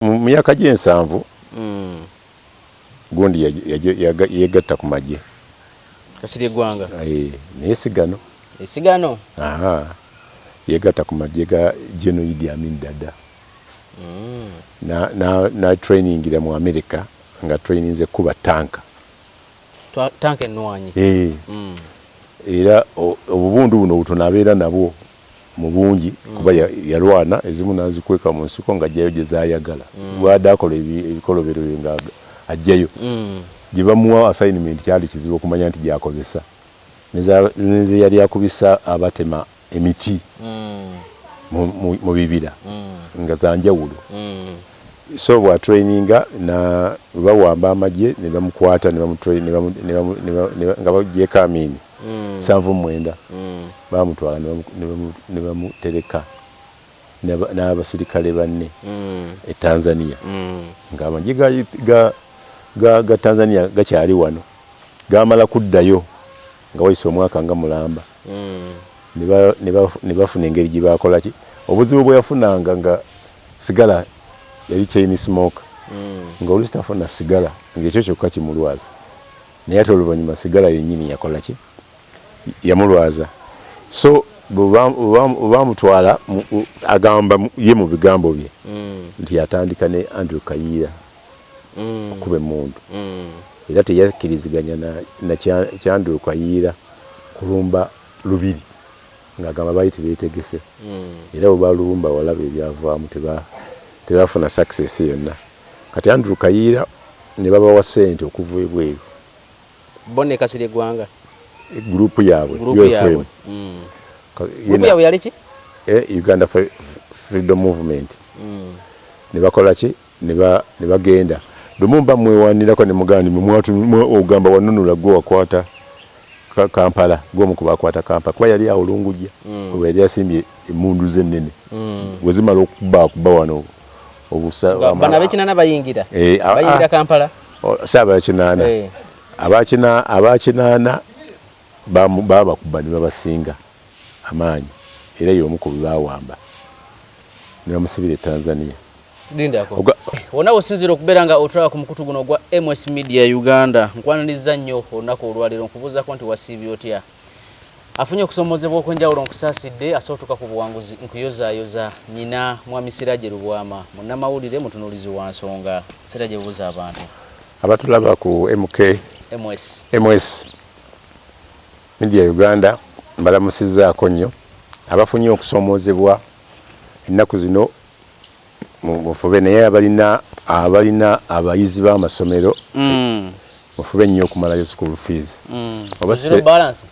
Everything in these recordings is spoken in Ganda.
mu myaka gy'ensanvu gundi yegatta ku magye Kasirye Ggwanga naye sigano yegatta ku magye ga Gen. Idi Amin Dada na trainingira mu America nga traininze kuba tanka ennwanyi era obubundu buno butonabeera nabwo mu bungi kuba yalwana ezimu nazikweka mu nsiko nga ajjayo gye zaayagala bw'adde akola ebikolobero nga ajjayo gye bamuwa assignment kyali kizibu okumanya nti gyakozesa neze yali akubisa abatema emiti mu bibira nga zanjawulo so bwa traininga na bawamba amagye ne bamukwata ne nga bagyeka amini 79 bamutwala ne bamutereka n'abasirikale banne e Tanzania nga amagye ga Tanzania gakyali wano gamala kuddayo nga wayise omwaka nga mulamba ne bafuna engeri gye bakola ki obuzibu bwe yafunanga nga sigala yali chain smoke nga olusi tafuna sigala ng'ekyo kyokka kimulwaza naye ate oluvannyuma sigala yennyini yakola ki yamulwaza so bamutwala agamba ye mu bigambo bye nti yatandika ne Andrew Kayira okuba emmundu era teyakkiriziganya na Andrew Kayira kulumba lubiri ng'agamba baali tebeetegese era bwe balumba walaba ebyavaamu tebafuna success yonna kati Andrew Kayira ne babawa ssente okuva ebweru Bone Kasirye Ggwanga grupu yaabwe UFM grupu yaabwe yali ki Uganda Freedom Movement ne bakola ki ne bagenda Lumumba mwewanirako ne mugandi ogamba wanunula gwe wakwata Kampala gwomukuba akwata Kampala kuba yali awolungujja kuba yali asimbye emmundu z'ennene wezimala okuba wano bana bekinana bayingira Kampala saba kinana abakinana babakuba ne babasinga amaanyi era y'omukubi bawamba ne bamusibira Tanzania lindako wona osinzira okubeera nga otwala ku mukutu guno gwa MS Media Uganda nkwaniriza nnyo olunaku olwaliro nkubuuzako nti wasiibye otya afunye okusomozebwa okwenjawulo nkusaasidde asootuka ku buwanguzi nkuyozaayoza nyina mwami Siraje Lubwama munnamawulire mutunuulizi wa nsonga Siraje buuza abantu abatulaba ku MS Media Uganda mbalamusizzaako nnyo abafunye okusomozebwa ennaku zino mufube naye abalina abayizi b'amasomero mufube nnyo okumalayo school fees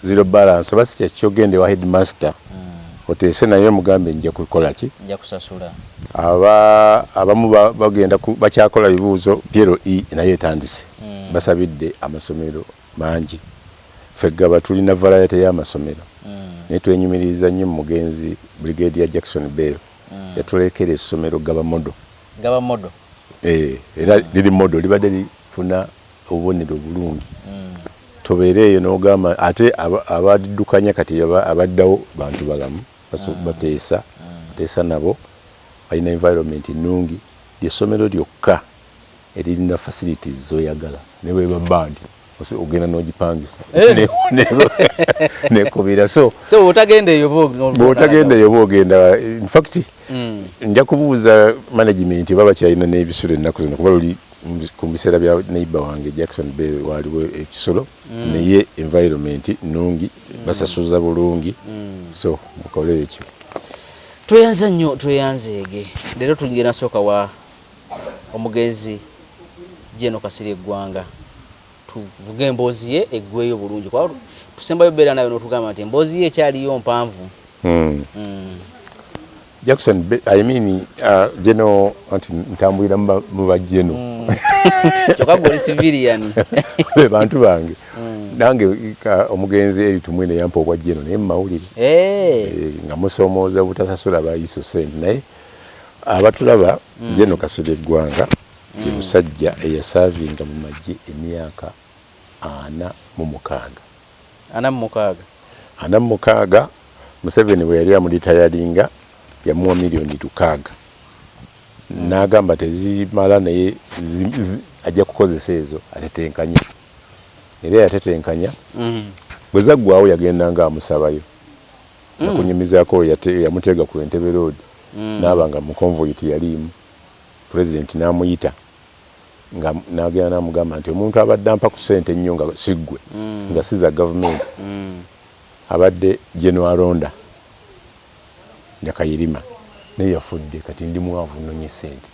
zero balance oba si kyokigende wa headmaster oteese naye mugambe nja kukola ki nja kusasula abamu bagenda bakyakola bibuuzo Piero naye etandise basabidde amasomero mangi feggaba tulina variety y'amasomero naye twenyumiriza nnyo mugenzi Brigadier Jackson Bell yatulekera essomero gaba modo era liri modo libadde lifuna obubonero obulungi tobeereeyo n'ogamba ate abaddukanya kati abaddawo bantu balamu bateesa nabo balina environment nnungi lyessomero lyokka eririna facilities zoyagala ne bwe babandi ogenda n'ogipangisa nekubira so bw'otagenda eyo boogenda in fact nja kubuuza management baba kyalina n'ebisolo ennaku zino kuba luli ku biseera bya neighbor wange Jackson Bell waliwo ekisolo naye environment nnungi basasuza bulungi so mukole ekyo tweyanza nnyo tweyanzeege leero tugenda sooka wa omugenzi Gen.Kasirye Ggwanga tuvuge emboozi ye eggweyo bulungi kwa tusembayo beera nayo n'otugamba nti emboozi ye ekyaliyo mpanvu Jackson I mean Geno anti ntambulira mu bajeno kyokka goli civilian bantu bange nange omugenzi eri tumwene yampa obwa Geno naye mawulire nga musomooza butasasula bayiso sente naye abatulaba Gen.Kasirye Ggwanga ye musajja eyasavinga mu magye emyaka 46 Museveni bwe yali amulitayalinga yamuwa $6,000,000 n'agamba tezimala naye ajja kukozesa ezo atetenkanya era yatetenkanya bwe zaggwawo yagenda nga amusabayo nakunyumizaako yamutega ku Entebbe Road n'aba nga mu convoy teyaliimu president n'amuyita nga n'agenda n'amugamba nti omuntu abadde ampa ku ssente ennyo nga siggwe nga si za gavumenti abadde General Ronda Kayirima naye yafudde kati ndi muwanvu nnonye ssente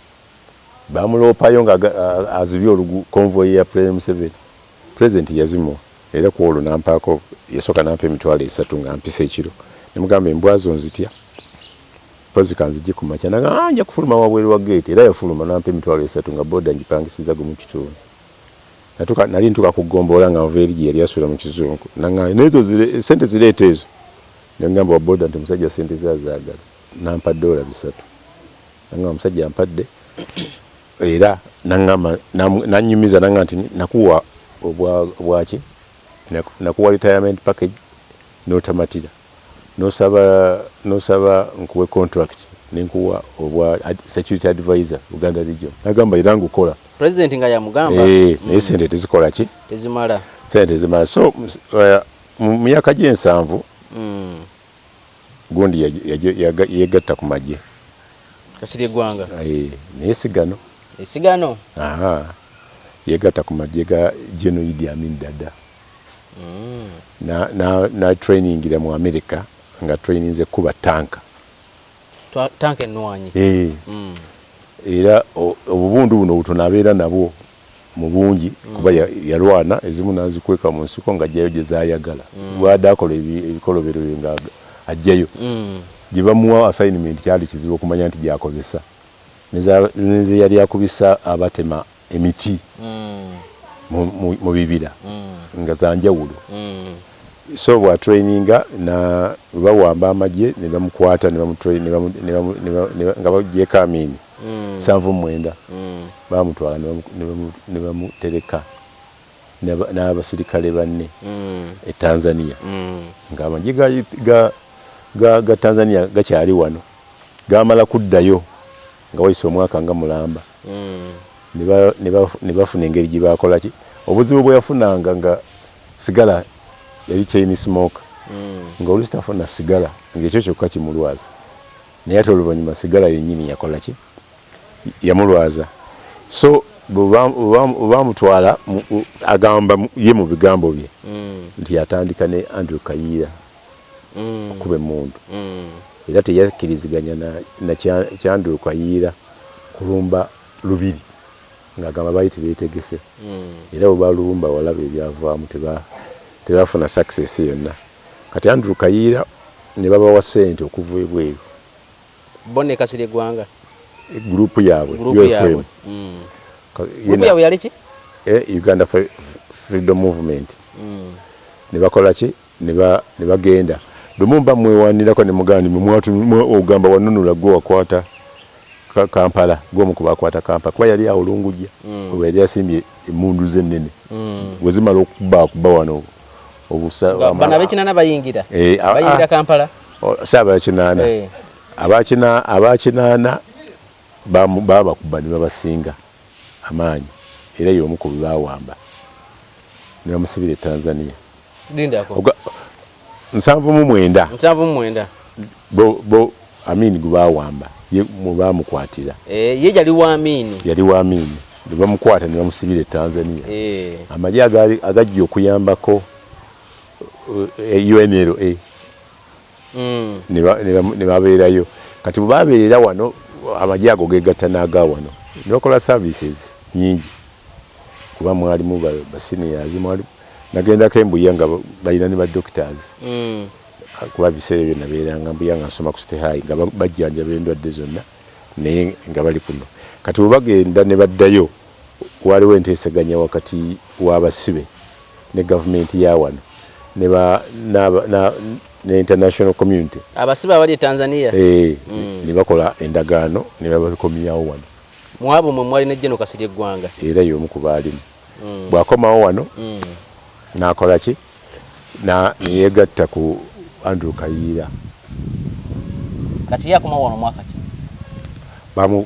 bamuloopayo nga azibye convoy ya Museveni president yazimuwa era ku olwo nampaako yasooka nampa $30 nga mpisa ekiro nemugamba embwazo nzitya pozi kanzijje ku makya naga nja kufuluma wabweru wa gate era yafuluma nampa $30 nga boda njipangisiza mu kitundu nali ntuka kugomboola nga nva eri gye yali asula mu kizungu nanga nezo sente zireeta ezo nengamba wa boda nti musajja sente zazaagala nampa $3 nanga omusajja ampadde era nangamba nanyumiza nanga nti nakuwa obwaki nakuwa retirement package n'otamatira n'osaba nkuwe contract nenkuwa obwa security advisor Uganda region nagamba era ngukola president nga yamugamba naye sente tezikola ki tezimala sente tezimala so mu myaka gye7 gundi yegatta ku magye Kasirye Ggwanga naye sigano esigano yegatta ku magye ga Gen. Idi Amin Dada na trainingira mu America nga traininze kuba tanka ennwanyi era obubundu buno butono abeera nabwo mu bungi kuba yalwana ezimu nazikweka mu nsiko nga ajjayo gye zaayagala bw'adde akola ebikolobero nga ajjayo gye bamuwa assignment kyali kizibu okumanya nti gyakozesa neze yali akubisa abatema emiti mu bibira nga zanjawulo so bwa traininga na bawamba amagye ne bamukwata nga bagyeko amini 79 bamutwala ne bamutereka n'abasirikale banne e Tanzania nga amagye ga Tanzania gakyali wano gamala kuddayo nga wayise omwaka nga mulamba ne bafuna engeri gye bakola ki obuzibu bwe yafunanga nga sigala yali chain smoke nga oluusi tafuna sigala ng'ekyo kyokka kimulwaza naye ate oluvannyuma sigala yennyini yakola ki yamulwaza so bamutwala agamba ye mu bigambo bye nti yatandika ne Andrew Kayira okuba emmundu era teyakkiriziganya na Andrew Kayira kulumba lubiri ng'agamba baali tebeetegese era bwe balumba walaba ebyavaamu tebafuna success yonna kati Andrew Kayira ne babawa ssente okuva ebweru bonne Kasirye Ggwanga group yaabwe UFM group yaabwe yali ki Uganda Freedom Movement ne bakola ki ne bagenda Lumumba mwewanirako ne mugandi ogamba wanunula gwe wakwata Kampala gwomukuba akwata Kampala kuba yali awulungujja kuba yali asimbye emmundu z'ennene wezimala okuba wano bana bekinana bayingira Kampala saaba kinana abakinana babakuba ne babasinga amaanyi era y'omu ku bawamba ne bamusibira e Tanzania lindako 79 bo Amini gubawamba ye mubamukwatira ye yali wa Amini ne bamukwata ne bamusibira e Tanzania amagye agajja okuyambako UNLA ne babeerayo kati bwe babeerera wano amagye ago gegatta n'aga wano ne bakola services nyingi kuba mwalimu baseniors mwalimu nagendako embuya nga balina ne badoctors kuba biseera ebyo nabeeranga mbuya nga nsoma ku State High nga bajjanjaba endwadde zonna naye nga bali kuno kati bwe bagenda ne baddayo waliwo enteeseganya wakati w'abasibe ne gavumenti ya wano ne international community abasibe abali e Tanzania ne bakola endagaano ne babakomyawo wano mwabo mwe mwali ne Gen.Kasirye Ggwanga era y'omu ku baalimu bw'akomawo wano n'akola ki neyegatta ku Andrew Kayira kati yakomawo wano mwaka ki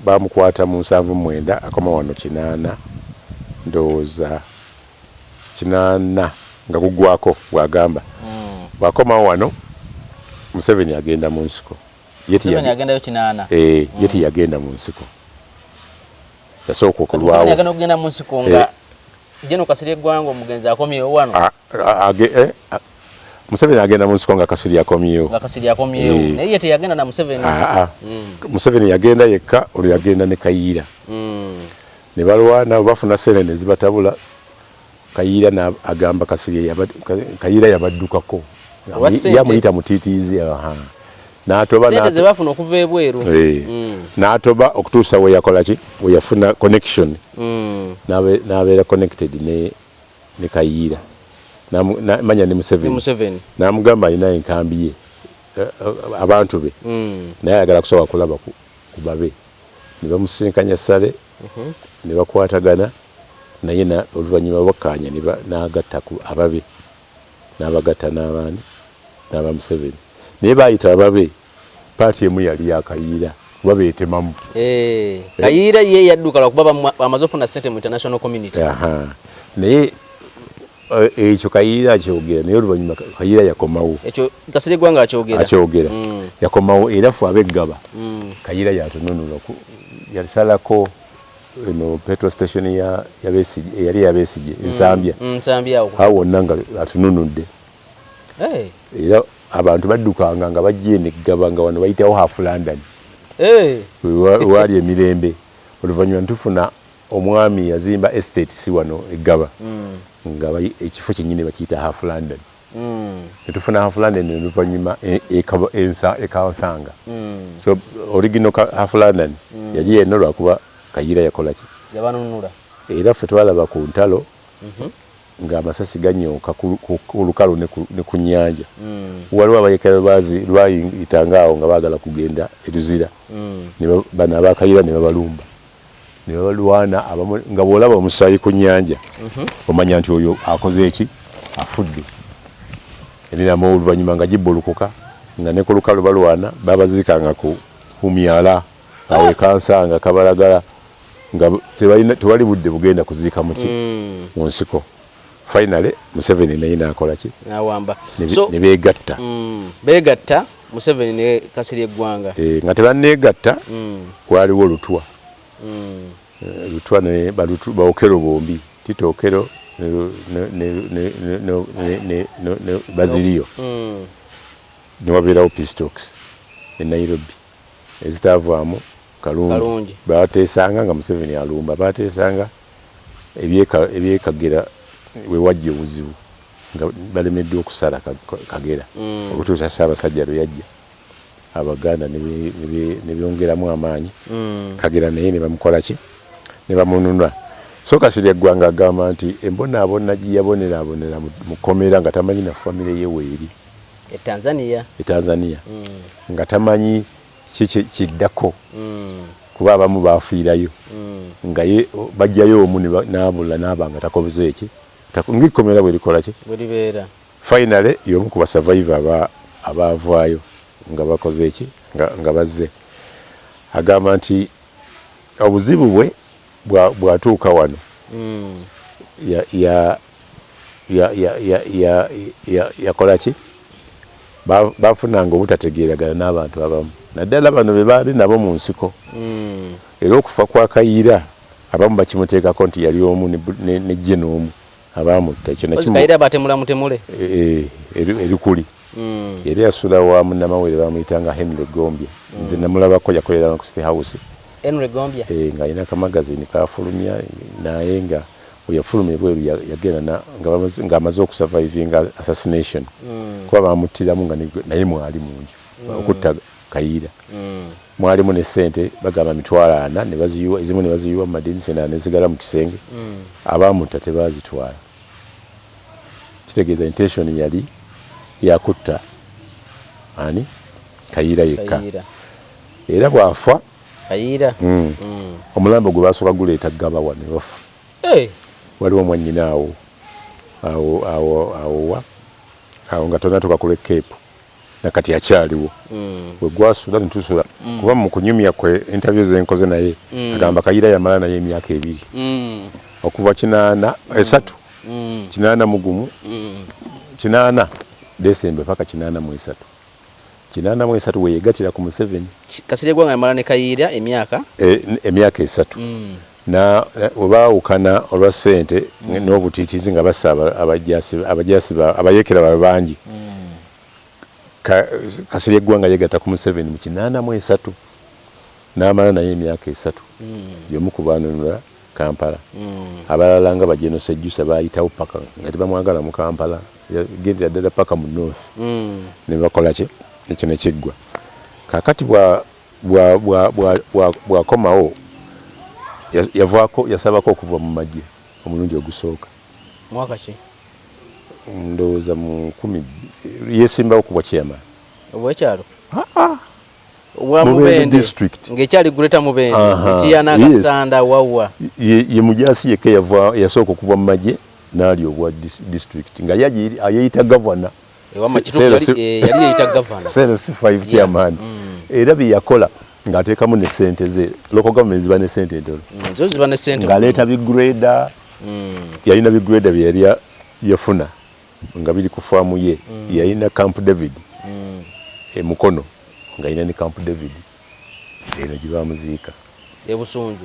bamukwata mu 79 akoma wano 8 ndowooza 8 nga gugwako bwagamba bwakoma wano Museveni agenda mu nsiko Museveni agendayo 8 yeti yagenda mu nsiko yasooka okulwawo Museveni agenda kugenda mu nsiko nga Gen.Kasirye Ggwanga omugenzi akomyewo wano Museveni agenda mu nsiko nga Kasirye akomyewo naye ye teyagenda na Museveni Museveni yagenda yekka olwo yagenda ne Kayira ne balwana bafuna sene ne zibatabula Kayira agamba Kasirye Kayira yabaddukako yamuyita mutiitiizi n'atoba sente ze bafuna okuva ebweru n'atoba okutuusa we yakola ki we yafuna connection n'abeera connected ne Kayira manya ne Museveni n'amugamba alina enkambi ye abantu be naye ayagala kusobola kulaba ku babe ne bamusinkanya ssale ne bakwatagana naye oluvannyuma bakkaanya n'agatta ku ababe n'abagatta n'abaani n'aba Museveni naye baayita ababe paati emu yali yakayira kuba beetemamu Kayira ye yadduka lwakuba bamaze ofuna ssente mu international community naye ekyo Kayira akyogera naye oluvannyuma Kayira yakomawo ekyo Kasirye Ggwanga akyogera yakomawo era fu abeggaba Kayira yatununula yalisalako eno petrol station yali yabeesige ensambya awo wonna nga atununudde era abantu baddukanga nga bajja neggaba nga wano bayitawo half London wali emirembe oluvannyuma ntufuna omwami yazimba estate si wano eggaba nga ekifo kyennyini bakiyita half London netufuna half London oluvannyuma ekawasanga so original half London yali eno lwakuba Kayira yakola ki yabanunula era ffe twalaba ku ntalo ng'amasasi ganyooka ku lukalu ne ku nnyanja waliwo abayekera lwayitanga awo nga baagala kugenda eruzira bano abakayira ne babalumba ne babalwana nga bw'olaba omusaayi ku nnyanja omanya nti oyo akoze eki afudde erinamu oluvannyuma nga gibbulukuka nga ne ku lukalu balwana babaziikanga ku myala awo ekansanga kabalagala nga tewali budde bugenda kuziika muki mu nsiko finally Museveni naye nakola ki nawamba ne begatta Museveni ne Kasirye Ggwanga nga tebanneegatta kwaliwo lutwa lutwa ne bawokero bombi titokero ne Baziriyo ne wabeerawo Pistoks e Nairobi ezitaavaamu kalungi bateesanga nga Museveni alumba bateesanga ebyekagera we wajja obuzibu nga balemeddwa okusala Kagera okutuusa Ssaabasajja lwe yajja Abaganda ne byongeramu amaanyi Kagera naye ne bamukola ki ne bamununula so Kasirye Ggwanga agamba nti embonaabona gye yabonerabonera mu kkomera nga tamanyi na famire ye weeri Tanzania nga tamanyi kiddako kuba abamu baafiirayo nga bajjayo omu n'abula n'abanga takoze eki ng'ekkomera bwe likola ki finally y'omu ku basurvivor abaavaayo nga bakoze eki nga bazze agamba nti obuzibu bwe bwatuuka wano yakola ki bafunanga obutategeeragana n'abantu abamu naddala bano be baali nabo mu nsiko era okufa kwa Kayira abamu bakimuteekako nti yali omu ne Gen omu abamutta Kayira batemula mutemule erikuli yali yasula wa munnamawere bamuyitanga Henry Gombya nze namulabako yakolera ku State House Henry Gombya nga alina kamagazini kafulumya naye nga oyafulumya bweru yagenda ng'amaze okusurvivinga assassination kuba bamuttiramu nga naye mwali mungi okutta Kayira mwalimu ne ssente bagamba 40 ne baziyiwa ezimu ne baziyiwa mu madinisa ne zigala mu kisenge abamutta tebazitwala kitegeeza intention yali yakutta ani Kayira yekka era bwafa Kayira omulambo gwe basooka guleeta Gaba wano ne bafa waliwo mwannyina awo nga tonatuuka kule Cape nakati akyaliwo bwe gwasula netusula kuba mu kunyumya kwe interview zenkoze naye agamba Kayira yamala naye emyaka 2 okuva 83 8 Desemba paka 83 we yegatira ku Museveni. Kasirye Ggwanga yamala ne Kayira emyaka 3 na oba ukana olwa sente n'obutiitizi nga basaba abajasi abayekera babangi. Kasirye Ggwanga yegatta ku Museveni mu 83 n'amala naye emyaka 3 yomu ku baanunula Kampala. Abalala nga bajeno sejjusa bayitawo paka nga tebamwagala mu Kampala yagendera ddala paka mu north ne bakola ki ekyo ne kiggwa. Kakati bwakomawo yavaako yasabako okuva mu magye omulundi ogusooka mwaka ki ndowooza mu 10 yesimbawo ku bwakyama obwekyalo wa Mubende district ngekyali guleta Mubende Tiyana Kasanda wawa ye mujasi yeke yasooka okuva mu magye n'ali obwa district nga yayita governor yali yayita governor Series 5 chairman era byakola ng'ateekamu ne sente ze local government ziba ne sente ntono zo ziba ne sente ng'aleeta bigreda yalina bigreda bye yali yafuna nga biri ku faamu ye yalina Camp David Mukono nga yalina ne Camp David eno gye bamuziika Busunju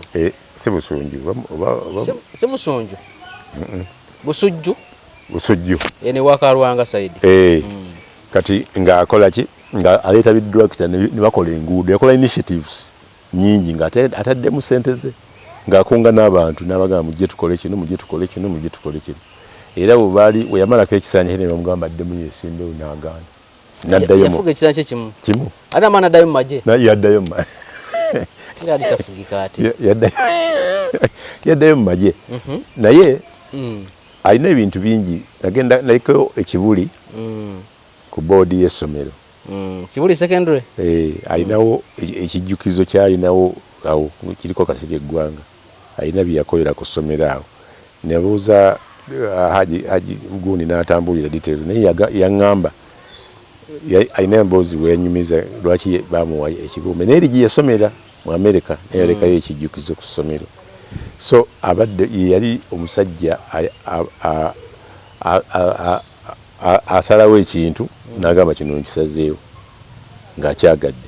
si Busunju si Busunju Busujju ene wakarwanga side kati ng'akola ki nga aleta bidructor ne bakola enguudo yakola initiatives nyingi nga atadde mu sente ze ng'akunga n'abantu n'abagamba mujje tukole kino era bwe baali we yamalako ekisanja kino bamugamba adde mu yesimbewo n'agaana n'addayo yafuga ekisanja kimu ate amaana addayo mu magye yaddayo mu nga ali tafugika ate yaddayo mu magye naye alina ebintu bingi nagenda naliko ekibuli ku boodi y'essomero Kibuli secondary alinawo ekijjukizo kyalinawo awo kiriko Kasirye Ggwanga alina byakolera ku ssomero awo nebuuza haji gundi n'atambulira details naye yaŋŋamba alina emboozi weyanyumiza lwaki bamuwa ekigombe naye ligi yasomera mu America naye yalekayo ekijjukizo ku ssomero so abadde yali omusajja asalawo ekintu n'agamba kino nkisazeewo ng'akyagadde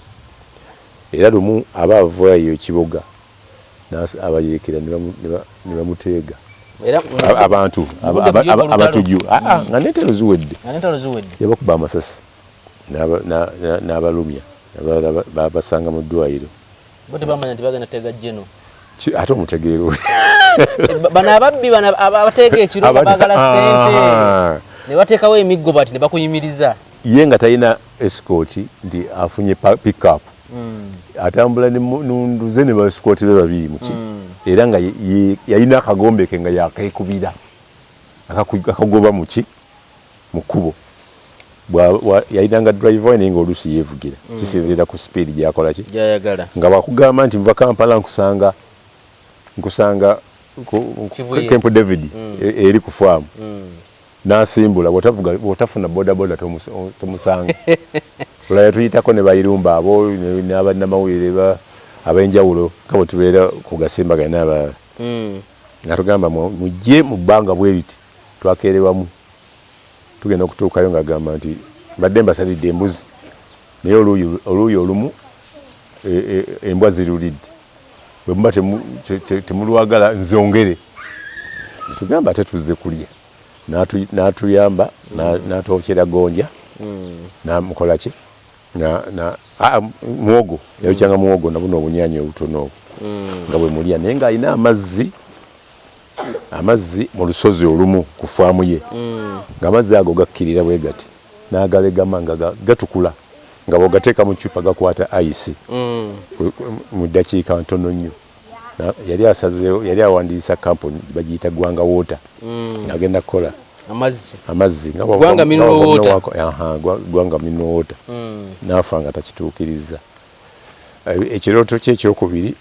era lumu abaavaayo ekibuga abayeekera ne bamuteega abantu abatujju nga n'entalo ziwedde yabakuba amasasi n'abalumya babasanga mu ddwaliro bo tebamanya nti bagenda teega jjeno ate omutegeero bano ababbi bano abateega ekiro baagala sente ne bateekawo emiggo bati ne bakuyimiriza ye nga talina escort nti afunye pick-up atambula nunduze ne bascoti be babiri muki era nga yalina akagombe ke nga yakekubira akagoba muki mu kkubo yayinanga driver naye ng'oluusi yeevugira kisinziira ku speed gyakola ki gyayagala nga bakugamba nti nva Kampala nkusanga Camp David eri ku faamu n'asimbula bw'otafuna bodaboda tomusanga olaya tuyitako ne bayirumba abo n'abannamawulire ab'enjawulo nga bwe tubeera ku gasimbagana n'abalala nga tugamba mujje mu bbanga bwe riti twakeerewamu tugenda okutuukayo ng'agamba nti mbadde mbasalidde embuzi naye oluuyi olumu embwa zirulidde bwe muba temulwagala nzongere tugamba ate tuzze kulya n'atuyamba n'atwokyera gonja n'amukola ki muwogo yayokyanga muwogo nabuno obunyaanya obutono obwo nga bwe mulya naye ng'alina amazzi mu lusozi olumu ku faamu ye ng'amazzi ago gakkirira bwe gati n'agalegama nga gatukula nga bw'ogateeka mu ccupa gakwata ayisi mu ddakiika ntono nnyo yali awandiisa kampuni bagiyita Ggwanga Water ng'agenda kukola amazzi Ggwanga Mineral Water Ggwanga Mineral Water n'afa nga takituukiriza. Ekirooto kye ekyokubiri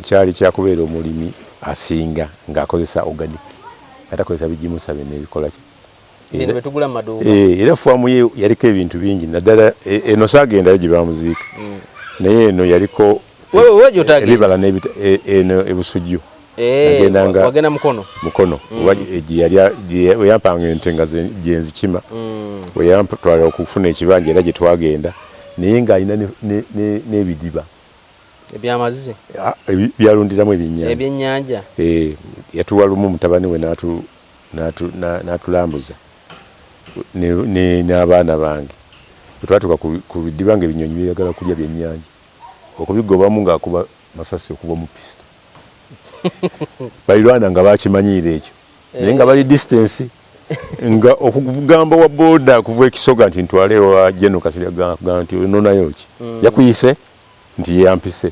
kyali kyakubeera omulimi asinga ng'akozesa organic atakozesa bigimusa bino ebikola ki Bino betugula maduuka. Era faamu ye yaliko ebintu bingi naddala eno saagendayo gye bamuziika. Naye eno yaliko wewe jotage ebibala n'ebita eno ebusujju. Wagenda mukono we yampanga ente nga gyenzikima we yampatwala okufuna ekibanja era gye twagenda naye ng'alina n'ebidiba ebyamazzi byalundiramu ebyennyanja yatuwa lumu mutabani we n'atulambuza n'abaana bange twatuka ku bidiba nga ebinyonyi byagala kulya byennyanja okubigobamu ng'akuba masasi okuva mu pisito balirwana nga bakimanyiira ekyo naye nga bali distance nga okugamba wa boda kuva ekisoga nti ntwale wa Gen.Kasirye Ggwanga nti ononayo ki yakuyise nti yampise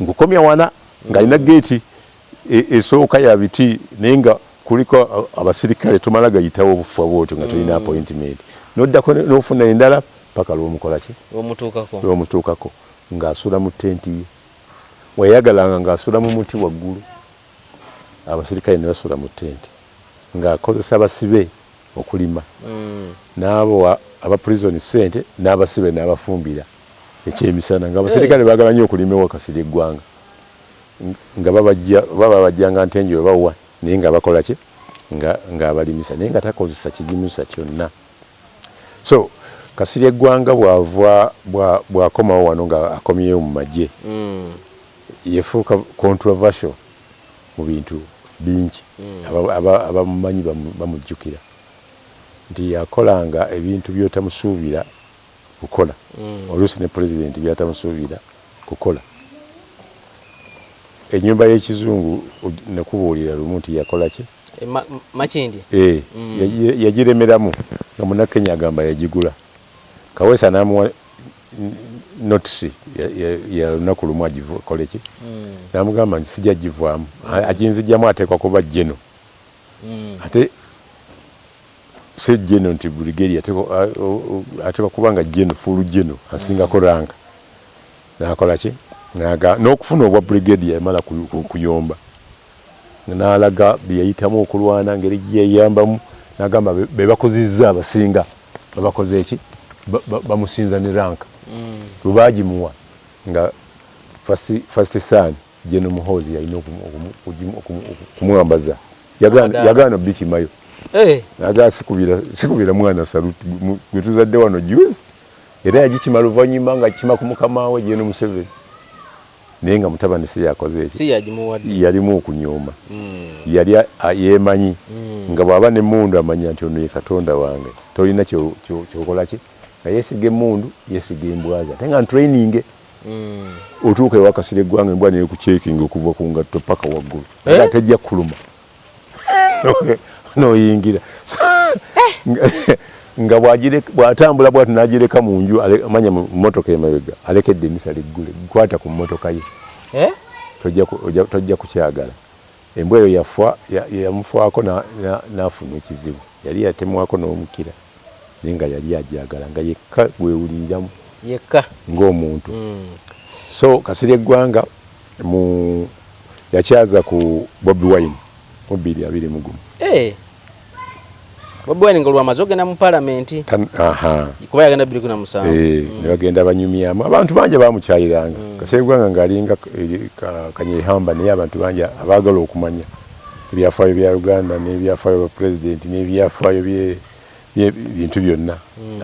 ngukomya wana nga alina geeti esooka ya biti naye nga kuliko abasirikale tomala gayitawo obufa bwotyo nga tolina appointment noddako n'ofuna endala paka lw'omukola ki lw'omutuukako ng'asula mu tenti ye weyagalanga ng'asula mu muti waggulu abasirikale ne basula mu tenti ng'akozesa abasibe okulima n'abo aba prison sente n'abasibe n'abafumbira ekyemisana ng'abasirikale baagala nnyo okulima ewa Kasirye Ggwanga nga babajjanga ntenje we bawwa naye nga bakola ki ng'abalimisa naye nga takozesa kigimusa kyonna. So Kasirye Ggwanga bw'akomawo wano nga akomyeyo mu magye yefuuka controversial mu bintu bingi abamumanyi bamujjukira nti yakolanga ebintu byotamusuubira kukola oluusi ne pulezidenti byatamusuubira kukola. Ennyumba y'ekizungu nekubuulira lumu nti yakola ki makindi yagiremeramu nga Munnakenya agamba yagigula Kaweesa n'amuwa notisi ya lunaku lumu agikole ki n'amugamba nti sijja givaamu aginzijjamu ateekwa kuba Geno ate si Geno nti brigedi ateekwa kuba nga Geno fulu Geno asingako ranka n'akola ki n'okufuna obwa brigedi yamala kuyomba n'alaga byeyayitamu okulwana ngeri gyeyambamu n'agamba be bakozizza abasinga babakoze eki bamusinza ne ranka lubaagimuwa nga first son Geno Muhoozi yalina okumwambaza yagaana bikimayo nagaa sikubira mwana saluti gwe tuzadde wano juzi era yagikima luvannyuma nga kima ku mukama we Geno Museveni naye nga mutabani si yakoze eki yalimu okunyoma yali yeemanyi nga bw'aba n'emmundu amanya nti ono ye Katonda wange tolina kyokola ki nga yeesiga emmundu yeesiga embwazi ate nga ntraining otuuka ewa Kasirye Ggwanga embwa neyo kucekinga okuva ku ngatto paka waggulu era tejja kuluma noyingira nga bw'atambula bwatu n'agireka mu nju amanya mu mmotoka emabega alekedde emisa liggule kwata ku mmotoka ye tojja kukyagala. Embwa eyo yamufaako n'afuna ekizibu yali yatemwako n'omukira naye nga yali agyagala nga yekka gwewuliriramu yekka ng'omuntu. So Kasirye Ggwanga yakyaza ku Bobi Wine mu 2021 Bobi Wine nga lwamaze ogenda mu palamenti kuba yagenda 2007 ne bagenda banyumyamu abantu bangi bamukyaliranga Kasirye Ggwanga ng'alinga kanyehamba naye abantu bangi abaagala okumanya ebyafaayo bya Uganda n'ebyafaayo bya pulezidenti n'ebyafaayo byebintu byonna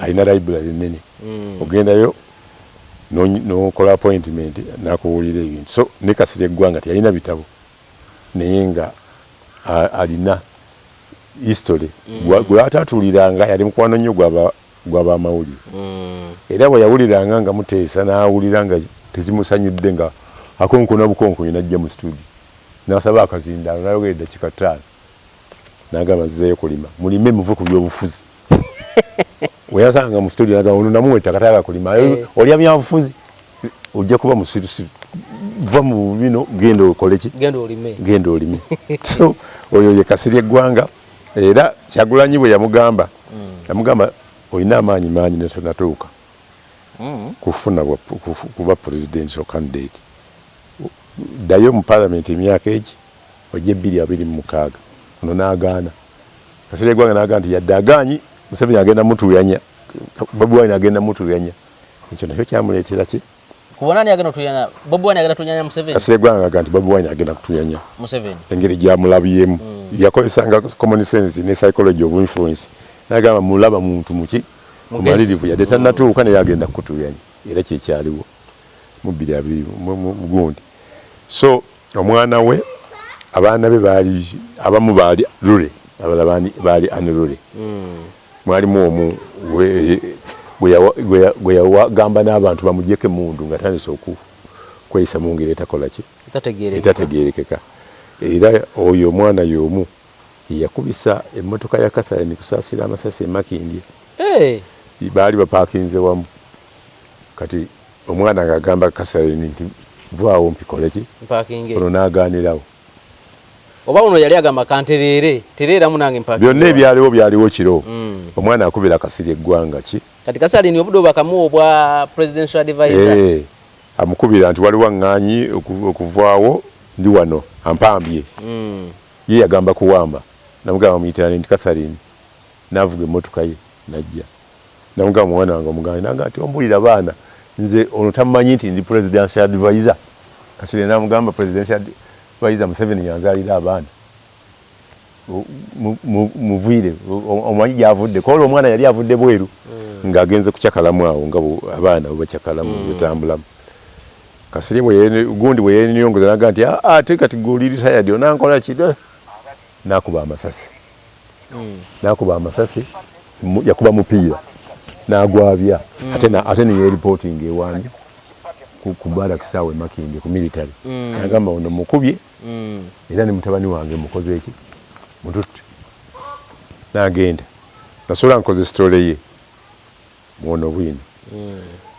alina library nnene ogendayo n'okola appointment n'akuwulira ebintu. So ne Kasirye Ggwanga teyalina bitabo naye nga alina history gw'atatuuliranga yali mukwano nnyo gw'abamawulire era bwe yawuliranga nga muteesa n'awulira nga tezimusanyudde nga akonkona bukonkonyi n'ajja mu studio n'asaba akazindaalo n'ayogeredde kikataano n'agamba nzizeeyo kulima mulime muve ku byobufuzi we yasanga mu studio n'agamba ono namuwa ettaka tayagala kulima olya byabufuzi ojja kuba musirusiru va mu bino genda okole ki genda olime so oyo ye Kasirye Ggwanga. Era Kyagulanyi bwe yamugamba olina amaanyi mangi natuuka kufuna kuba presidential candidate ddayo mu parliament emyaka egi ojja 2026 ono n'agaana. Kasirye Ggwanga n'agamba nti yadde agaanyi Museveni agenda mutuyanya Bobi Wine agenda mutuyanya ekyo nakyo kyamuleetera ki kubona ni agenda tuyanya Bobi Wine agenda tunyanya Museveni Kasirye Ggwanga ganti Bobi Wine agenda kutuyanya Museveni engeri gyamulabiyemu yakozesanga common sense ne psychology of influence nagamba mulaba muntu muki mumalirivu yadde tannatuuka naye agenda kutuyanya era kyekyaliwo mu 2020 gundi so omwana we abaana be baali abamu baali rure abalala baali anrure mwalimu omu gwe yagamba n'abantu bamugyeko emundu nga tandise kweyisa mu ngeri etakola ki etategeerekeka era oyo omwana y'omu yakubisa emmotoka ya Catherine kusaasira amasasi emakindye baali bapaakinze wamu kati omwana ng'agamba Catherine nti vaawo mpikole ki ono n'agaanirawo oba uno yali agamba kanterere terera munange mpaka byonna byaliwo kiro omwana akubira Kasirye Ggwanga ki kati Kasali ni obudo bakamuwa bwa presidential advisor amukubira nti waliwo ŋŋaanyi okuvaawo ndi wano ampambye ye yagamba kuwamba namugamba muyitirane nti Catherine navuga emmotoka ye najja namugamba mwana wange omuganda nanga ati ombulira baana nze ono tamanyi nti ndi presidential advisor Kasirye namugamba presidential advisor Museveni yanzalira abaana muvire omanyi gyavudde kola omwana yali avudde bweru ng'agenze kucyakalamu awo nga abaana bacyakalamu betambulamu Kasirye gundi bwe yeenyongoza naga nti ate kati gulirisa yadi onankola ki nakuba amasasi yakuba mupiira n'agwabya ate ne reporting ewanyu ku barracks awe Makindye ku military nagamba ono mukubye era ne mutabani wange mukoze eki mututte n'agenda nasobola nkoze story ye muwono bwino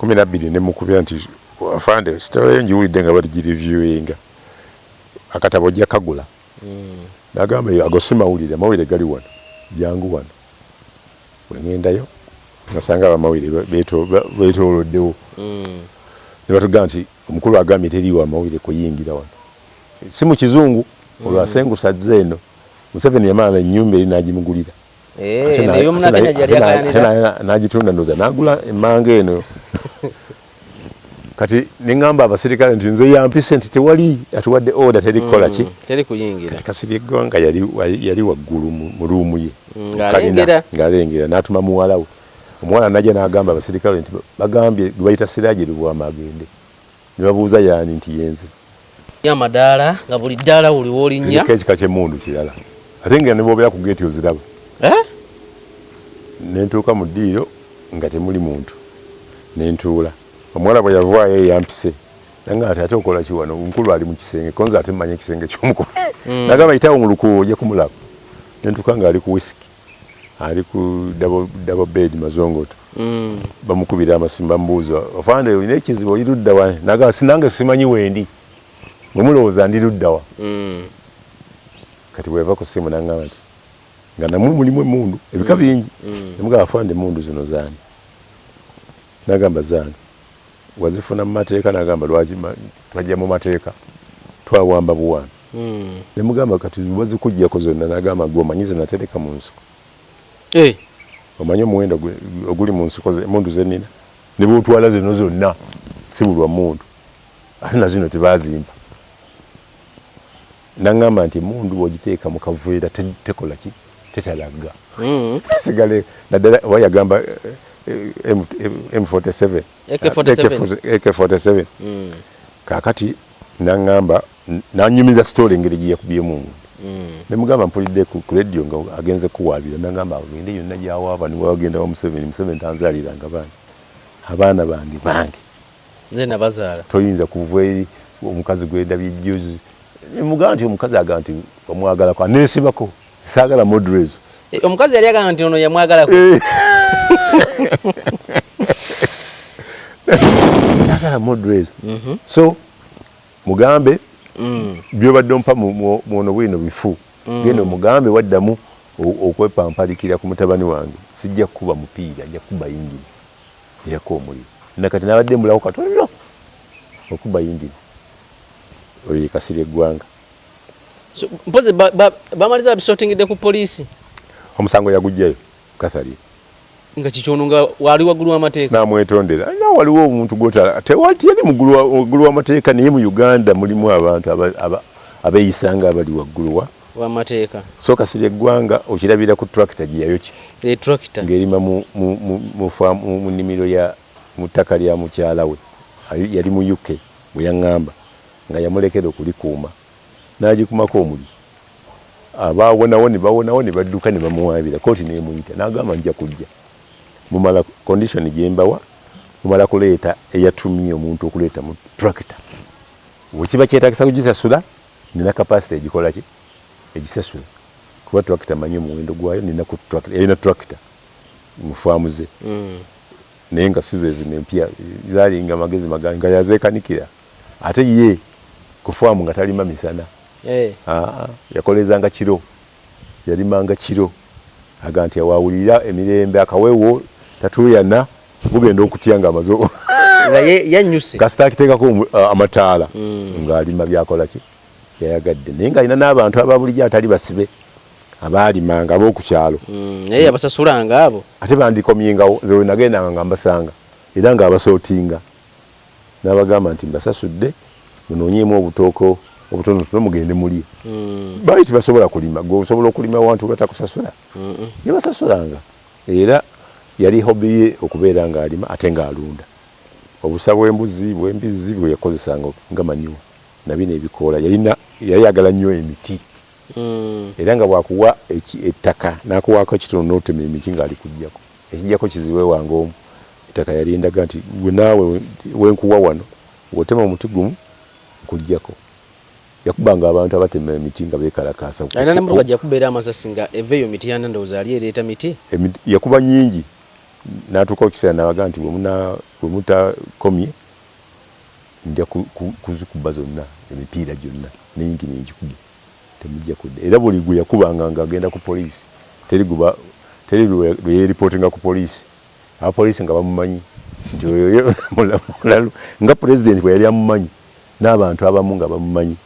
12 ne mukubya nti afande story njiwulidde nga batigiriviewinga akatabo ojja kagula nagamba agose mawulire gali wano jangu wano wengendayo nasanga abamawulire beetooloddewo ne batugamba nti omukulu agambye teriiwo amawulire kuyingira wano si mu kizungu olwasengusa zeeno Museveni yamala ennyumba eri n'agimugulira n'agitunda ndoza n'agula emmanga eno kati neŋŋamba abasirikale nti nze yampise nti tewali atuwadde order teri kukola ki teri kuyingira Kasirye Ggwanga yali waggulu mu ruumu ye ng'alengera n'atuma muwala we omwana najja n'agamba abasirikale nti bagambye gwe bayita Siraje Lubwama agende ne babuuza yaani nti yenze amadaala nga buli ddaala buli w'olinnya ekika ky'emmundu kirala ate nga ne bw'obeera ku geeti oziraba nentuuka mu ddiiro nga temuli muntu nentuula omwana bwe yavaayo yampise nanga ate okola ki wano omukulu ali mu kisenge konza ate mmanyi ekisenge ky'omukulu nagamba yitawo mu lukuubo ojja kumulaba nentuuka nga ali ku whisky ali ku double bed mazongoto bamukubira amasimu bamubuuza ofande olina ekizibu oli ludda wa nagamba sinange simanyi wendi bwe mulowooza ndi ludda wa kati bweva ku simu nangamba nti nga namwe mulimu emmundu ebika bingi nemugamba afande emmundu zino zaani nagamba zaani wazifuna mu mateeka nagamba lwaki twajja mu mateeka twawamba buwambi nemugamba kati wazikujjako zonna nagamba gwe omanyize natereka mu nsiko omanyi omuwendo oguli mu nsiko emmundu zenina ne bwotwala zino zonna si bulwa mmundu ate na zino tebazimba nangamba nti emmundu bwogiteeka mu kaveera tekola ki tetalaga sigale naddala oba yagamba M47 AK47 kakati nangamba nanyumiza story engeri gye yakubyemu omuntu nemugamba mpulidde ku radio nga agenze kuwaabira nangamba agende yonna gyawaaba niwe wagenda wa Museveni tanzaaliranga abaana bange nze nabazaala toyinza kuva eri omukazi gwendabye ejjuzi nemugamba nti omukazi agamba nti omwagalako aneesibako saagala modrezo omukazi yali agamba nti ono yamwagalako saagala modrezo so mugambe byobadde ompa muono bwino bifu genda omugambe waddamu okwepampalikira ku mutabani wange sijja kukuba mupiira ajja kukuba yingiri eyako omuliro nakati nabadde mbulawo katono okuba yingiri oyo Kasirye Ggwanga mpozi bamaliza babisotingidde ku poliisi omusango yagujjayo Catherine nga kichono nga wali wagulu amateeka namwetondera na waliwo omuntu gotala tewali yali mugulu w'amateeka naye mu Uganda mulimu abantu abeeyisanga abali waggulu w'amateeka. So Kasirye Ggwanga okirabira ku tractor gye yayoki tractor ng'erima mu nnimiro ya mu ttaka lya mukyala we yali mu UK bwe yaŋŋamba nga yamulekera okulikuuma n'agikumako omuli abaawonawo ne badduka ne bamuwaabira kooti n'emuyita n'agamba nja kujja mumala condition gyembawa mumala kuleeta eyatumye omuntu okuleeta mu tractor wekiba kyetagisa kugisasula nina capacity egikola ki egisasula kuba tractor manyi omuwendo gwayo nina ku tractor erina tractor mu faamu ze naye nga sizo ezino empya zalinga magezi magangi nga yazeekanikira ate ye ku faamu nga talima misana yakolezanga kiro yalimanga kiro aga nti awawulira emirembe akawewo tatuyana gugenda okutyanga amazo yanyuse kasita akiteekako amataala ng'alima byakola ki yayagadde naye ng'alina n'abantu ababulijjo atali basibe abaalimanga ab'okukyalo naye abasasulanga abo ate bandikomyengawo nze we nagendanga nga mbasanga era ng'abasootinga n'abagamba nti mbasasudde munoonyeemu obutooko obutonotono mugende mulye baali tibasobola kulima gwe osobola okulima wantu batakusasula yebasasulanga era yali hobi ye okubeera ng'alima ate ng'alunda obusa bw'embuzi bw'embizi bwe yakozesanga nga manyiwa nabino ebikoola yayagala nnyo emiti era nga bwakuwa ettaka n'akuwaako ekitono n'otema emiti ng'ali kujjako ekijjako kiziwe wange omu ettaka yali endaga nti gwe naawe wenkuwa wano wotema omuti gumu nkujjako yakubanga abantu abatema emiti nga beekalakaasa alina n'emmotoka gyakubeera amasasi nga eveeyo miti yanda ndowooza ali ereeta miti yakuba nnyingi n'atuuka okiseera n'abaga nti bwe mutakomye nja kuzikuba zonna emipiira gyonna n'eyingi n'engikubi temujja kudda era buli gwe yakubanga ng'agenda ku poliisi teri lwe yeeripootinga ku poliisi abapoliisi nga bamumanyi nti oyo mulalu nga pulezidenti bwe yali amumanyi n'abantu abamu nga bamumanyi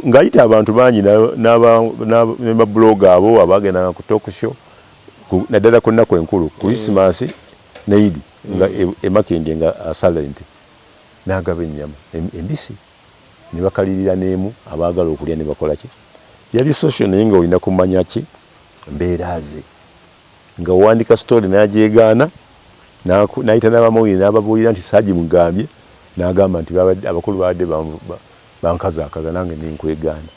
ng'ayita abantu bangi ne babuloga abo abagendanga ku talk show naddala ku nnaku enkulu Krismasi ne Idi nga emakindi nga asalente n'agaba ennyama embisi ne bakalirira n'emu abaagala okulya ne bakola ki yali social naye nga olina kumanya ki mbeera ze nga owandiika story n'agyegaana n'ayita n'abamawulire n'ababuulira nti saagi mugambye n'agamba nti abakulu babadde bankazakaza nange nenkwegaana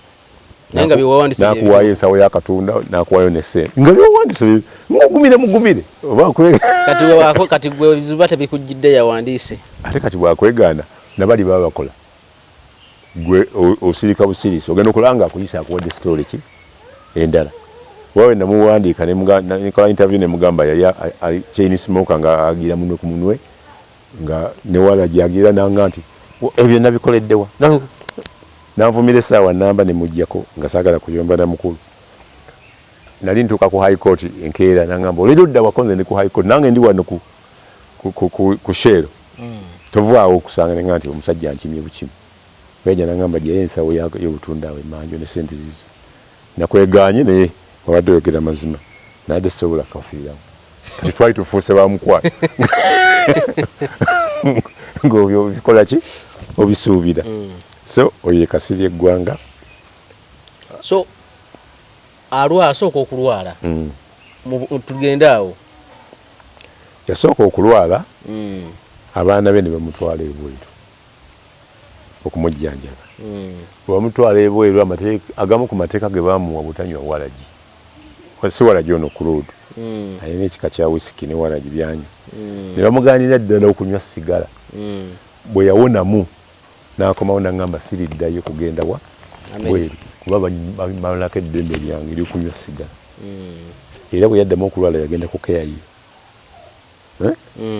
nakuwaayo ensawo yakatunda nakuwaayo nesente nga byowandise mugumire kati gwe ebizibu batabikujjidde yawandiise ate kati bwakwegaana nabali baba bakola gwe osirika busirisi ogenda okulanga akuyisa akuwadde story ki endala wawe namuwandiika nekola interview nemugamba yali chain smoker nga agira munwe ku munwe nga newala gyagira nanga nti ebyo nabikoleddewa nanvumira essaawa namba nemujjako nga saagala kuyomba na mukulu nali ntuuka ku high court enkeera nangamba olero dda wakonze ndi ku high court nange ndi wano ku sheero tovaawo okusanga nenga nti omusajja nkimye bukimu weja nangamba gyayo ensawo y'obutundaawo emanjo ne sente zizo nakweganye naye wabadde oyogera mazima nadde sobola kafiiramu kati twali tufuuse bamukwata ng'obyo obikola ki obisuubira so oye Kasirye Ggwanga so asooka okulwala tugende awo yasooka okulwala abaana be ne bamutwala ebweru okumujjanjaba bamutwala ebweru agamu ku mateeka ge bamuwa butanywa walagi si walagi ono ku loodu alina ekika kya wisiki ne walagi byanywa ne bamugaanira ddala okunywa sigala bwe yawonamu n'akomawo n'angamba siriddayo kugenda wa bweru kuba bamalako eddembe lyange ery'okunywa sigala era bwe yaddamu okulwala yagenda ku keyayi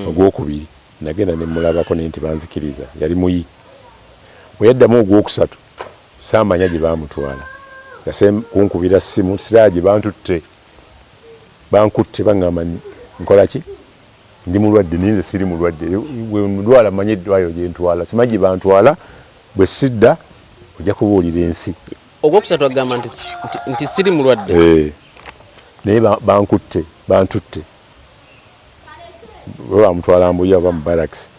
ogwokubiri nagenda ne mulabako naye nti banzikiriza yali muyi bwe yaddamu ogwokusatu saamanya gye baamutwala yase kunkubira ssimu Siraje bankutte baŋŋamba nkola ki ndi mulwadde ninze siri mulwadde bwe ndwala manye eddwaliro gye ntwala simanyi gye bantwala bwe sidda ojja kubuulira ensi ogwokusatu agamba nti siri mulwadde naye bantutte bwe bamutwala mbuya oba mu barracks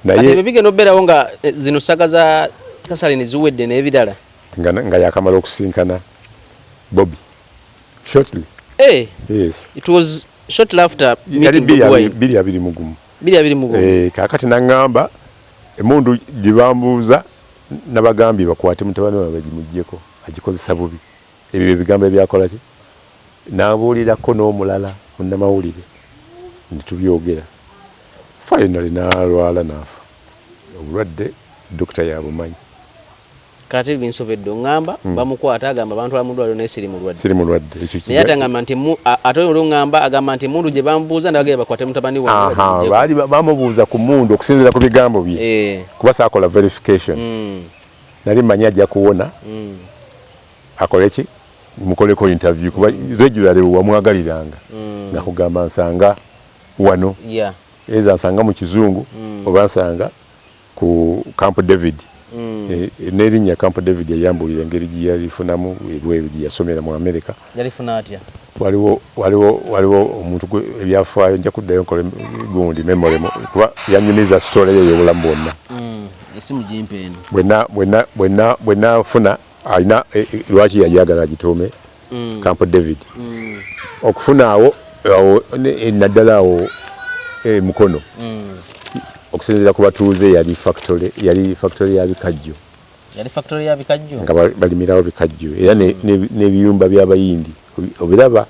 naye bigenda obeerawo nga zino saga za Kasarye ziwedde n'ebirala nga yakamala okusinkana Bobby shortly. Yes, it was shortly after meeting bili abiri mugumu kakati nangamba emundu gibambuuza nabagambye bakwate mutabani wawe bagimuggyeko agikozesa bubi ebyo ebigambo ebyakola ki nabuulirako n'omulala munnamawulire nitubyogera finally nalwala nafa obulwadde dokita yabumanyi kati binsobedde ngamba bamukwata agamba abantu bamudwaliro naye siri mulwadde ekyo naye atangamba nti ate olungamba agamba nti mundu gye bambuuza ndabagenda bakwate mutabani waabwe baali bamubuuza ku mundu okusinziira ku bigambo bye kuba saakola verification nali mmanyi ajja kuwona akole ki mukoleko interview kuba regularly wamwagaliranga nakugamba nsanga wano eza nsanga mu kizungu oba nsanga ku Camp David nerinnya Camp David yayambulira engeri gye yalifunamu ebwebi yasomera mu America yalifuna atya waliwo omuntu ebyafaayo nja kuddayo nkole gundi memory kuba yanyumiza story ye y'obulamu bwonna esimu jimpe eno bwenna funa alina lwaki yayagala agituume Camp David okufuna awo naddala awo mukono okusinziira ku batuuze yali factory ya bikajjo nga balimirawo bikajjo era n'ebiyumba by'abayindi obiraba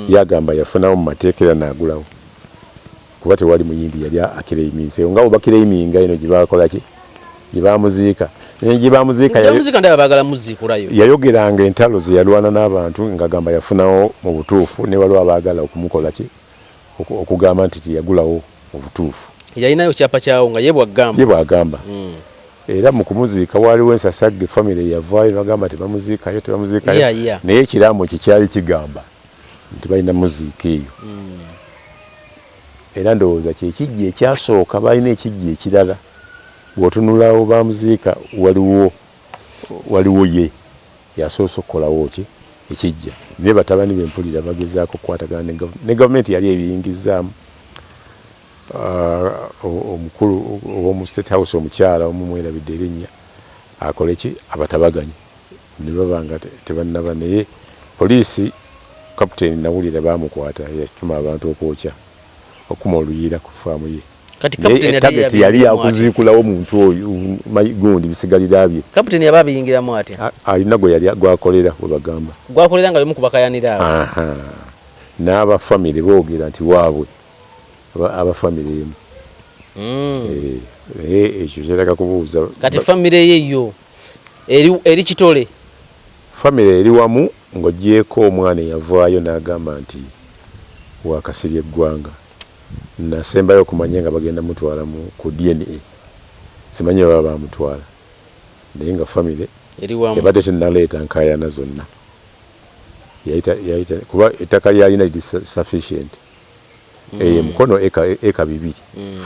yagamba yafunawo mu mateeka era n'agulawo kuba tewali muyindi yali akireiminse nga oba kireiminga eno gyebakola ki gyebamuziika yayogeranga entalo ze yalwana n'abantu ng'agamba yafunawo mu butuufu ne waliwo abaagala okumukola ki okugamba nti teyagulawo mu butuufu yalinayo kyapa kyawo nga ye bwagamba era mu kumuziika waaliwo ensasagge famire yavaayo bagamba tebamuziikayo naye ekiraamo kye kyali kigamba nti balina muziika eyo era ndowooza kyekijja ekyasooka balina ekijja ekirala bw'otunulawo bamuziika waliwo ye yasoose okukolawo ki ekijja naye batabani bempulira bagezaako okukwatagana ne gavumenti yali ebiyingizaamu omukulu ow'omu State House omukyala omumwerabidde erinnya akole ki abatabaganye ne babanga tebannaba naye poliisi kapiteeni nawulira bamukwata yatuma abantu okwokya okuma oluyiira ku faamu ye etageti yali yakuziikulawo omuntu oyo gundi bisigalira bye kapiteeni yaba abiyingiramu atya alina gwakolera webagamba gwakolera nga yomukubakayanira awo n'abafamire boogera nti waabwe abafamire ekyo kyetaka kubuuza kati famire yeyo eri kitole famire eri wamu ng'ogyeko omwana eyavaayo n'agamba nti wakasirye Ggwanga nasembayo okumanya nga bagenda mutwala ku DNA simanyi baba bamutwala naye nga famire ebadde tennaleeta nkaayana zonna yayita kuba ettaka lyalina sufficient mukono eka 2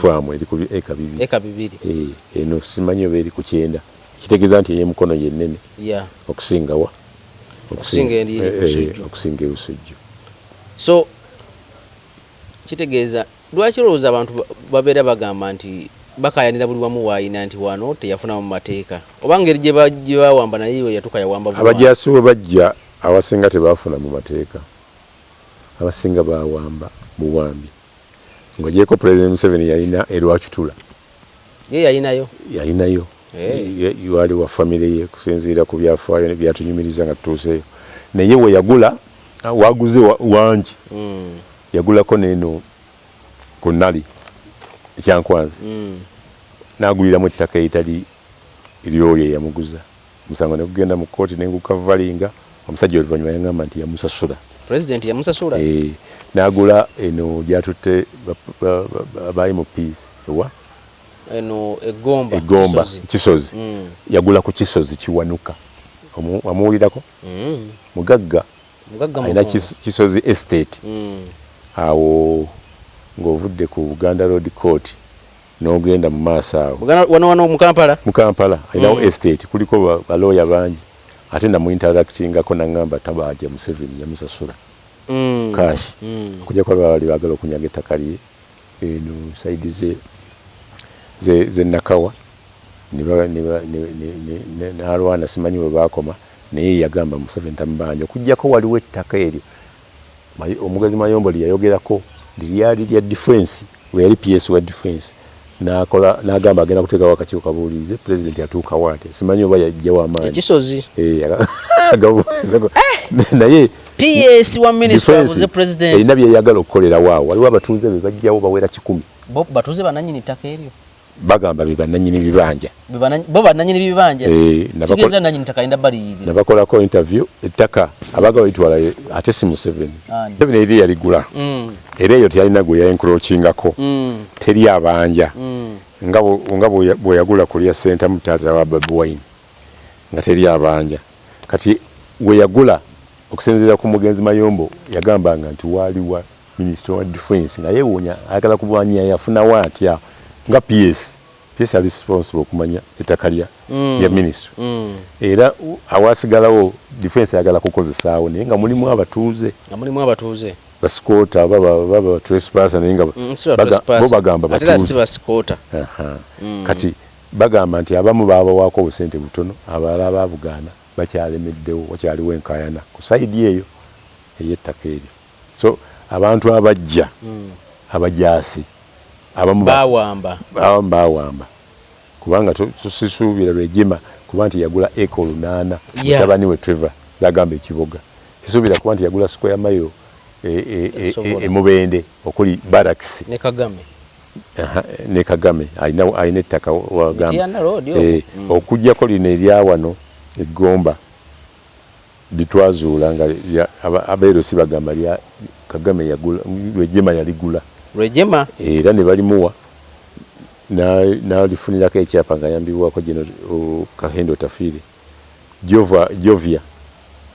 faamu eri ku eka 2 eno simanyi oba eri ku 9 kitegeeza nti mukono yennene okusinga ebusujju so kitegeeza lwaki olowooza abantu babeera bagamba nti bakayanira buli wamu waayina nti wano teyafuna mu mateeka oba ngeri gye bawamba naye we yatuka yawamba abajaasi bwe bajja abasinga tebafuna mu mateeka abasinga bawamba buwambi ng'ogyeko President Museveni yalina erwakitula ye yalinayo wali wa famire ye kusinziira ku byafaayo byatunyumiriza nga tutuuseeyo naye we yagula waguze wangi yagulako neno ku nnali ekyankwanzi n'aguliramu ettaka eritali eryoyo eyamuguza omusango ne gugenda mu kkooti negukavalinga omusajja oluvannyuma yagamba nti yamusasula President yamusasula n'agula eno gyatutte abaali mu peace ewa eno egomba kisozi yagula ku kisozi kiwanuka wamuwulirako mugagga alina kisozi estate awo ng'ovudde ku Buganda Road Court n'ogenda mu maaso awo wano mu Kampala alinawo estate kuliko balooya bangi ate namu interactingako nangamba tabaaja Museveni yamusasula cash kujja kwa bali bagala okunyaga ettaka lye eno saidi ze nakawa n'alwana simanyi bwe baakoma naye yagamba Museveni tamubanja okujjako waliwo ettaka eryo omugezi Mayombo lyayogerako lyali lya defense we yali PS wa defense n'agamba agenda kuteekawo akakiiko kabuulize pulezidenti atuuka waate simanyi oba yajjawo amaanyi ekisozi naye PS wa minister abuze president erina byeyagala okukolera waawo waliwo abatuuze be bajjawo bawera 100 batuuze bananyini ttaka eryo bagamba bebananyini bibanja bo bananyini bibanja kigeza nanyini ttaka linda baliyirira nabakolako interview ettaka abaga bayitwala ate si Museveni Museveni eri yaligula era eyo teyalina gwe yaencroachingako teri abanja nga bwe yagula kulya senta mutaata wa Bobi Wine nga teri abanja kati we yagula okusinziira ku mugenzi Mayombo yagambanga nti waliwa Minister wa Defense nga yeewuunya ayagala kubwanya yafuna watya nga PS ali responsible okumanya ettaka lya ministry era awasigalawo defense ayagala kukozesaawo naye nga mulimu abatuuze basikota baba trespasser naye nga bo bagamba batuuze kati bagamba nti abamu babawaako obusente butono abalala babugaana bakyalemeddewo wakyaliwo enkaayana ku saidi eyo ey'ettaka eryo so abantu abajja abajaasi abamu bawamba kubanga tusisuubira Lwejima kuba nti yagula eka 8 mutabani we Trevor yagamba ekiboga kisuubira kuba nti yagula square mile Mubende okuli barracks ne Kagame ayina ettaka wagamba okujjako lino eryawano eggomba litwazuula nga abeerosi bagamba lya Kagame yagula Lwejima yaligula Lwejima era ne balimuwa n'alifunirako ekyapa nga yambibwako gino Kahendo Tafiri Jovia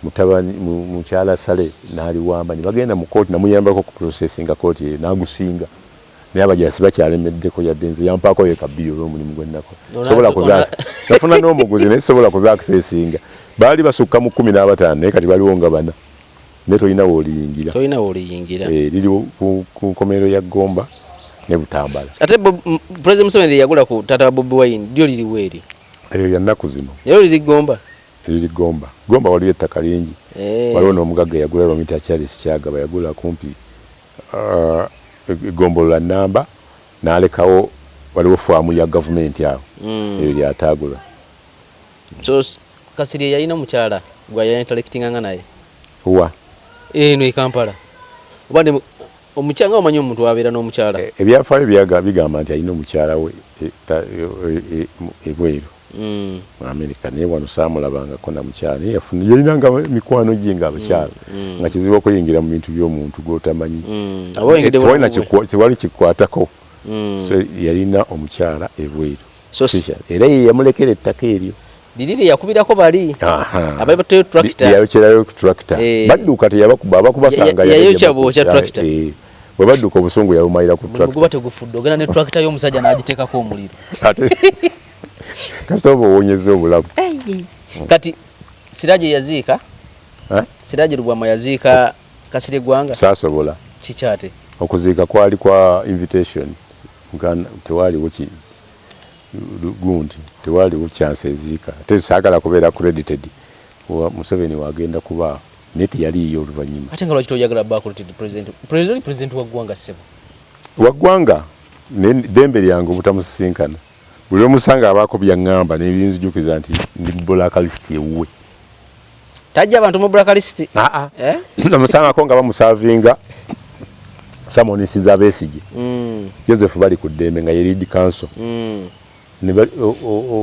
mutabani mukyala Sale n'aliwamba ne bagenda mu kooti namuyambako ku processinga kooti n'agusinga naye abajaasi bakyalemeddeko yadde nze yampaako ye kabbiri olw'omulimu gwe nnako sobola kuzaasa nafuna n'omuguzi naye sobola kuzaakuseesinga baali basukka mu 15 naye kati baliwo nga 4 naye tolina wooliyingira liri ku nkomerero ya Gomba ne Butambala ate President Museveni yagula ku taata wa Bobi Wine lyo liriwo eri eyo ya nnaku zino liri Gomba waliwo ettaka lingi waliwo n'omugagga yagula lwa mita Charles Kyagaba yagula kumpi Gombolola namba n'alekawo waliwo faamu ya gavumenti awo eyo lyatagula so Kasirye yalina mukyala gwa ya intellectinganga naye huwa eno e Kampala obande omukyanga omanyi omuntu wabeera n'omukyala ebyafaayo bigamba nti alina omukyala we ebweru mu Amerika naye wano saamulabangako na mukyala naye yalinanga mikwano gye nga abakyala nga kizibu okuyingira mu bintu by'omuntu gw'otamanyi tewali kikwatako so yalina omukyala ebweru era ye yamulekera ettaka eryo liriri yakubirako bali abayo tractor badduka teyabakuba abakubasanga yayokya tractor bwe badduka obusungu yabumayira ku tractor guba tegufudde ogenda ne tractor y'omusajja n'agiteekako omuliro kasita oba owonyeza obulamu kati Siraje Lubwama yaziika Kasirye Ggwanga saasobola kikyate okuziika kwali kwa invitation tewaliwo gundi tewaliwo chance eziika ate saagala kubeera credited Museveni wagenda kuba neti yaliyo oluvannyuma ate nga lwaki toyagala ba credited president wa ggwanga sebo wa ggwanga dembe lyange obutamusisinkana buli omusanga abaako byaŋŋamba nebinzijukiza nti ndi blacklist ewuwe tajja abantu mu blacklist namusangako nga bamusavinga samonisiza Besigye Joseph bali ku ddembe nga ye lead council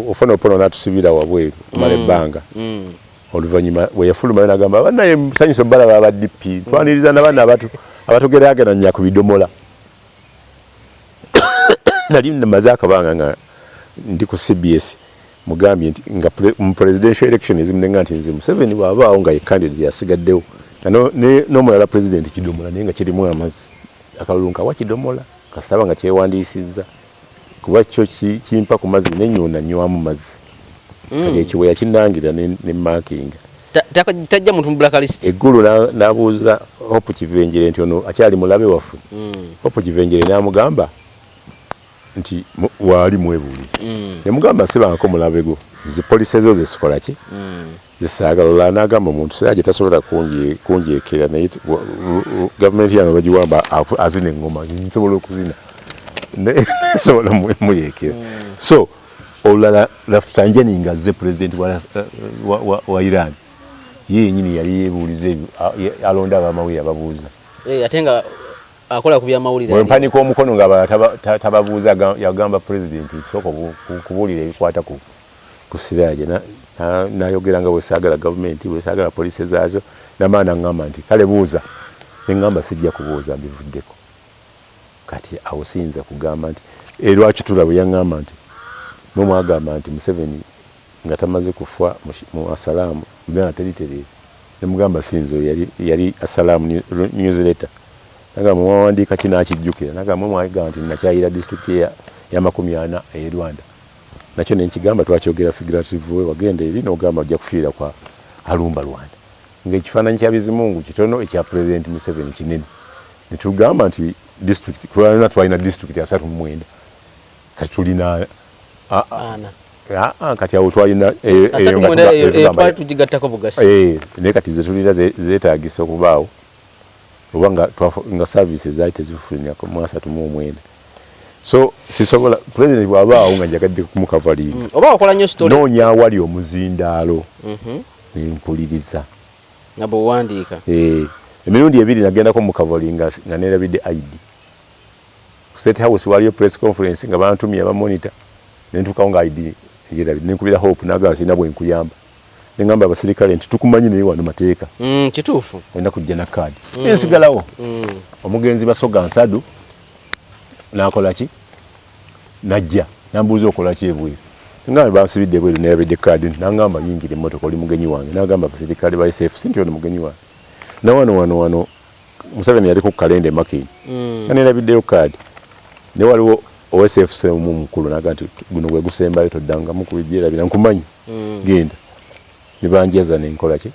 ofuna opono n'atusibira wabweru kumala ebbanga oluvannyuma we yafuluma n'agamba bannaye musanyusa balaba aba DP twaniriza n'abaana abatugeraageranya ku bidomola nali namaze akabanga nga ndi ku CBS mugambye nti nga mu presidential election ezimunenga nti nze Museveni bw'abaawo nga ye candidate yasigaddewo n'omulala president kidomola naye nga kirimu amazzi akalulu nkawa kidomola kasaba nga kyewandiisizza kuba kyo kimpa ku mazzi nenyona nywamu mazzi kati ekiwe yakinangira ne marking tajja muntu mu blacklist eggulu n'abuuza Hope Kivenjere nti ono akyali mulabe waffe. Hope Kivenjere n'amugamba nti wali mwebuuliza. Yamugamba sibangako mulabe go. Zi police zo zisikola ki? Zisaagala olala n'agamba omuntu siraje tasobola kunjeekera naye gavumenti yange bagiwamba azina engoma nsobola okuzina. Sobola muyeekera. So olala Rafsanjani ngazze president wa Iran. Ye yenyini yali yebuulize alonda abamawulire ababuuza. Atenga akola kubya mawulire. Bwe mpanika omukono nga tababuuza yagamba president soko kubuulira ebikwata ku Siraje nayogera nga bwesaagala gavumenti bwesaagala poliisi zaazo namaana ngamba nti kale buuza nengamba sijja kubuuza mbivuddeko. Kati awo siyinza kugamba nti lwaki tulabwe yaŋŋamba nti mwagamba nti Museveni nga tamaze kufa mu Assalaamu mbeera teriterere nemugamba sinzo yali Assalaamu newsletter nagamba mwawandiika kinakijjukira nagamba mwagamba nti nakyayira district ya 40 e Rwanda nakyo nenkigamba twakyogera figurative we wagenda eri n'ogamba ojja kufiira kwa alumba Rwanda ng'ekifaananyi kya Bizimungu kitono ekya President Museveni kinene netugamba nti district twalina district ya 39 kati tulina kati awo twalina tugigattako bugasi naye kati zetulina zeetaagisa okubaawo oba nga services zaali tezifulumyako mu 39. So sisobola president bw'abaawo nga njagadde kumukavalinga oba wakola nnyo story noonya awali omuzindaalo nempuliriza nga bwewandiika emirundi ebiri nagendako mukavalinga nga neerabidde ID State House waliyo press conference nga bantumye abamonitor nentukawo nga ID nenkubira Hope naga sina bwe nkuyamba nengamba abasirikale nti tukumanyi naye wano mateeka kituufu olina kujja na kaadi ensigalawo omugenzi Basoga Nsadu nakola ki najja nambuuza okola ki ebweru ngamba bansibidde ebweru nerabidde kaadi nangamba yingira emmotoka oli mugenyi wange nagamba abasirikale ba SFC nti ono mugenyi wange na wano Museveni yali ku kalenda Makini nerabiddeyo kaadi ne waliwo OSFC mukulu naga nti guno gwe gusembayo toddanga mukubijerabira nkumanyi genda nibanjaza nenkola ki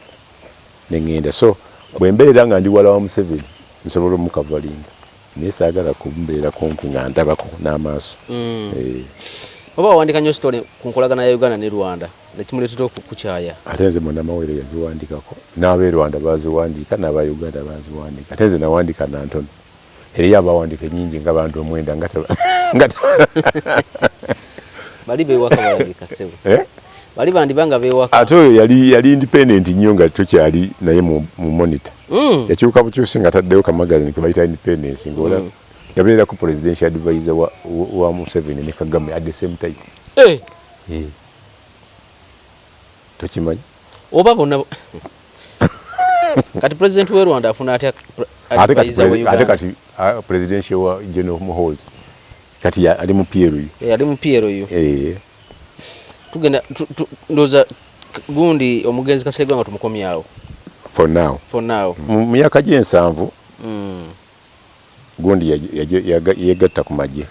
nengenda so bwe mbeera nga ndi wala wa Museveni nsobola omukavalinga naye saagala kumbeera kumpi nga ndabako n'amaaso oba wawandika nnyo story ku nkolagana ya Uganda ne Rwanda nekimuleetera okukukyaya ate nze munnamawulire yaziwandikako n'ab'e Rwanda baziwandiika n'aba Uganda baziwandiika ate nze nawandika nantono eriyo abawandika ennyingi nga bantu omwenda nga bali beewaka balabika ssebo bali bandibanga beewaka ate oyo yali independent nnyo nga tokyali naye mu monitor yakyuka bukyusi nga taddeyo kamagazini ke bayita independence ngaola yabeera ku presidential advisor wa Museveni ne Kagame at the same time tokimanyi oba bonna kati president w'e Rwanda afuna atya advisor wa Uganda ate kati presidential wa General Muhoozi kati ali mu PLU ali mu PLU tugenda ndoza gundi omugenzi Kasirye Ggwanga tumukomyawo for now mu myaka gy'ensanvu gundi yegatta ku magye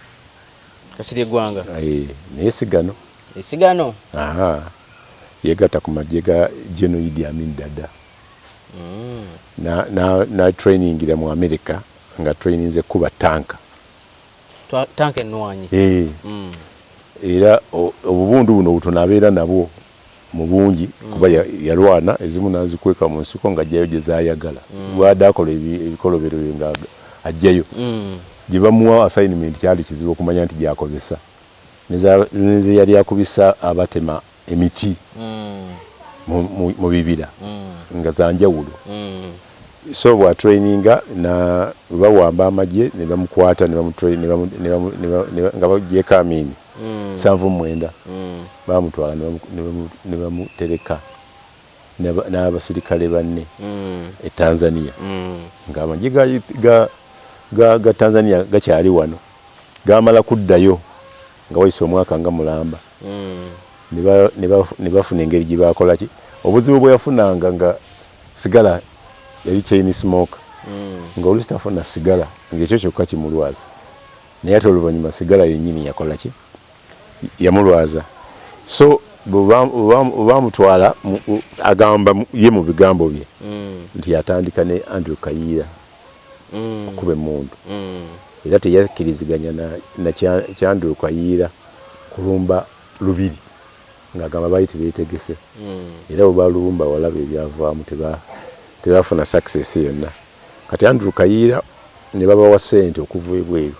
Kasirye Ggwanga naye sigano yegatta ku magye ga General Idi Amin Dada na trainingira mu America nga traininze kuba tanka ennwanyi era obubundu buno butonabeera nabwo mu bungi kuba yalwana ezimu nazikweka mu nsiko nga ajjayo gye zaayagala bw'adde akola ebikolobero nga ajjayo gye bamuwa assignment kyali kizibu okumanya nti gyakozesa neze yali akubisa abatema emiti mu bibira nga zanjawulo so bwa traininga na bawamba amagye ne bamukwata ne nga bagyeka amini 79 bamutwala ne bamutereka n'abasirikale banne e Tanzania nga amagye ga Tanzania gakyali wano gamala kuddayo nga wayise omwaka nga mulamba ne bafuna engeri gye bakola ki obuzibu bwe yafunanga nga sigala yali chain smoke nga olusi tafuna sigala ng'ekyo kyokka kimulwaza naye ate oluvannyuma sigala yennyini yakola ki yamulwaza so bwebamutwala agamba ye mu bigambo bye nti yatandika ne Andrew Kayira okuba emundu era teyakiriziganya na Andrew Kayira kulumba lubiri ng'agamba baali tebeetegese era bwe balumba walaba ebyavaamu tebafuna success yonna kati Andrew Kayira ne babawa ssente okuva ebweru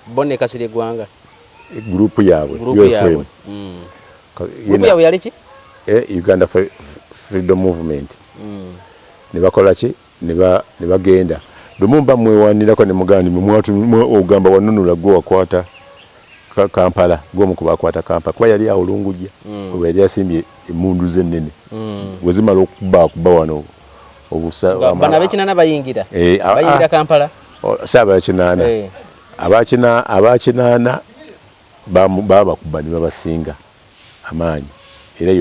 bonne Kasirye Ggwanga gurupu yaabwe UFM gurupu yaabwe yali ki Uganda Freedom Movement ne bakola ki ne bagenda lumumba mwewanirako ne mugandi ogamba wanunula gwe wakwata Kampala gwomukuba akwata Kampala kuba yali awo Lungujja kuba yali asimbye emundu z'ennene wezimala okuba wano bana bekinana bayingira Kampala saaba kinana abakinana babakuba ne babasinga amaanyi era